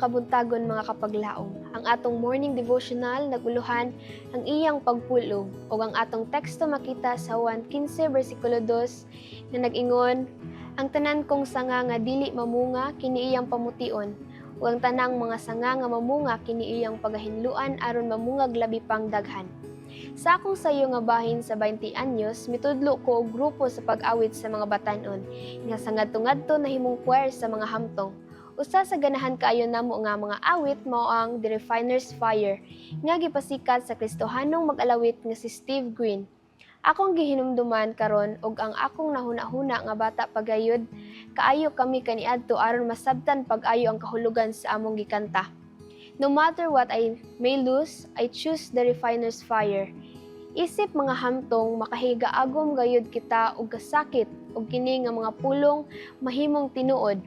kabuntagon mga kapaglaom. Ang atong morning devotional naguluhan ang iyang pagpulong o ang atong teksto makita sa Juan 15 versikulo 2 na nag-ingon, ang tanan kong sanga nga dili mamunga kini iyang pamution, ug ang tanang mga sanga nga mamunga kini iyang pagahinluan aron mamungag labi pang daghan. Sa akong sayo nga bahin sa 20 anyos, mitudlo ko og grupo sa pag-awit sa mga batan-on, nga sa ngadto-ngadto nahimong choir sa mga hamtong. Usa sa ganahan kaayo namo nga mga awit mao ang The Refiner's Fire, nga gipasikat sa Kristohanong mag-alawit nga si Steve Green. Akong gihinumduman karon og ang akong nahuna-huna nga bata pagayod, kaayo kami kaniadto aron masabtan pag-ayo ang kahulugan sa among gikanta. No matter what I may lose, I choose the refiner's fire. Isip mga hamtong makahiga agom gayud kita og kasakit og kini nga mga pulong mahimong tinuod.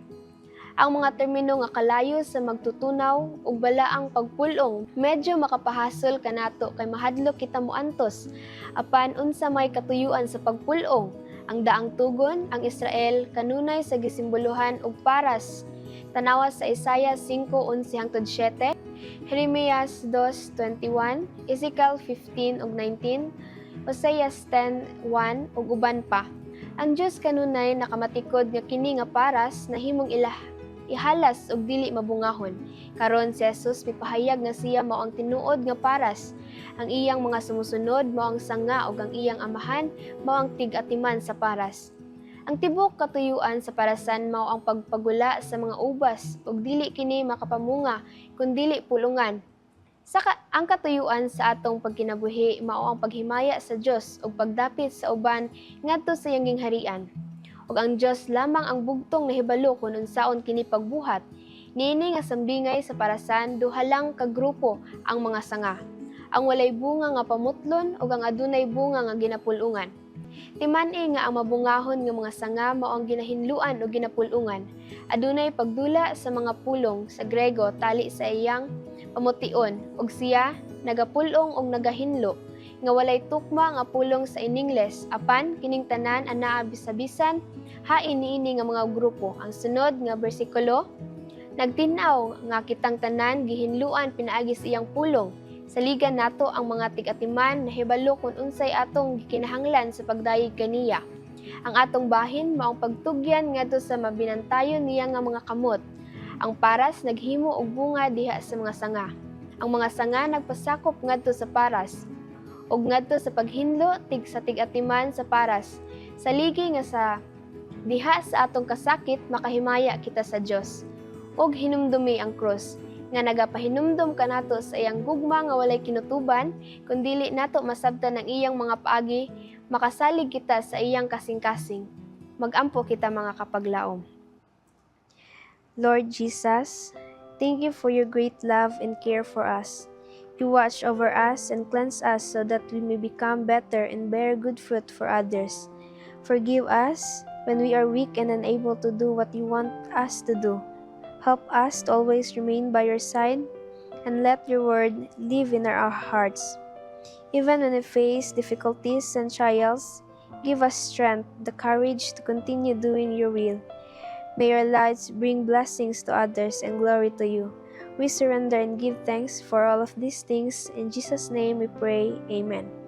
Ang mga termino nga kalayo sa magtutunaw ug balaang pagpulong medyo makapahasol kanato kay mahadlok kita moantos apan unsa may katuyuan sa pagpulong. Ang daang tugon ang Israel kanunay sa gisimbolohan og paras. Tanawa sa Isaiah 5:11-7, Jeremias 2:21, Ezekiel 15 ug 19, Hosea 10:1 ug uban pa. Ang Dios kanunay nakamatikod nga kini nga paras nahimong ihalas og dili mabungahon. Karon si Jesus mipahayag nga siya mao ang tinuod nga paras. Ang iyang mga sumusunod mao ang sanga ug ang iyang amahan mao ang tig-atiman sa paras. Ang tibok katuyuan sa parasan mao ang pagpagula sa mga ubas ug dili kini makapamunga kun dili pulungan. Ang katuyuan sa atong pagkinabuhi mao ang paghimaya sa Dios ug pagdapit sa uban ngadto sa iyang gingharian. Ug ang Dios lamang ang bugtong nahibalo kung unsaon kini pagbuhat. Niini nga sambingay sa parasan duha lang ka grupo ang mga sanga. Ang walay bunga nga pamutlon ug ang adunay bunga nga ginapulungan. Timan-i nga ang mabungahon nga mga sanga mao ang ginahinluan o ginapulungan. Adunay pagdula sa mga pulong sa Grego tali sa iyang pamution ug siya nagapulong og nagahinlo nga walay tukma nga pulong sa iningles apan kining tanan anaa bisabisan hain niini nga mga grupo. Ang sunod nga bersikulo nagtin-aw nga kitang tanan gihinluan pinaagi sa iyang pulong. Saligan nato ang mga tig-atiman na hibalo kung unsay atong gikinahanglan sa pagdayeg kaniya. Ang atong bahin maong pagtugyan ngadto sa mabinantayon niya nga mga kamot. Ang paras naghimo og bunga diha sa mga sanga. Ang mga sanga nagpasakop ngadto sa paras ug ngadto sa paghinlo sa tig-atiman sa paras. Saligi nga sa diha sa atong kasakit makahimaya kita sa Dios. Ug hinumdumi ang krus nga nagapahinumdom kanato sa iyang gugma nga walay kinutuban, kundili nato masabtan ang iyang mga paagi, makasalig kita sa iyang kasing-kasing. Magampo kita mga kapaglaom. Lord Jesus, thank you for your great love and care for us. You watch over us and cleanse us so that we may become better and bear good fruit for others. Forgive us when we are weak and unable to do what you want us to do. Help us to always remain by your side and let your word live in our hearts. Even when we face difficulties and trials, give us strength, the courage to continue doing your will. May our lives bring blessings to others and glory to you. We surrender and give thanks for all of these things. In Jesus' name we pray. Amen.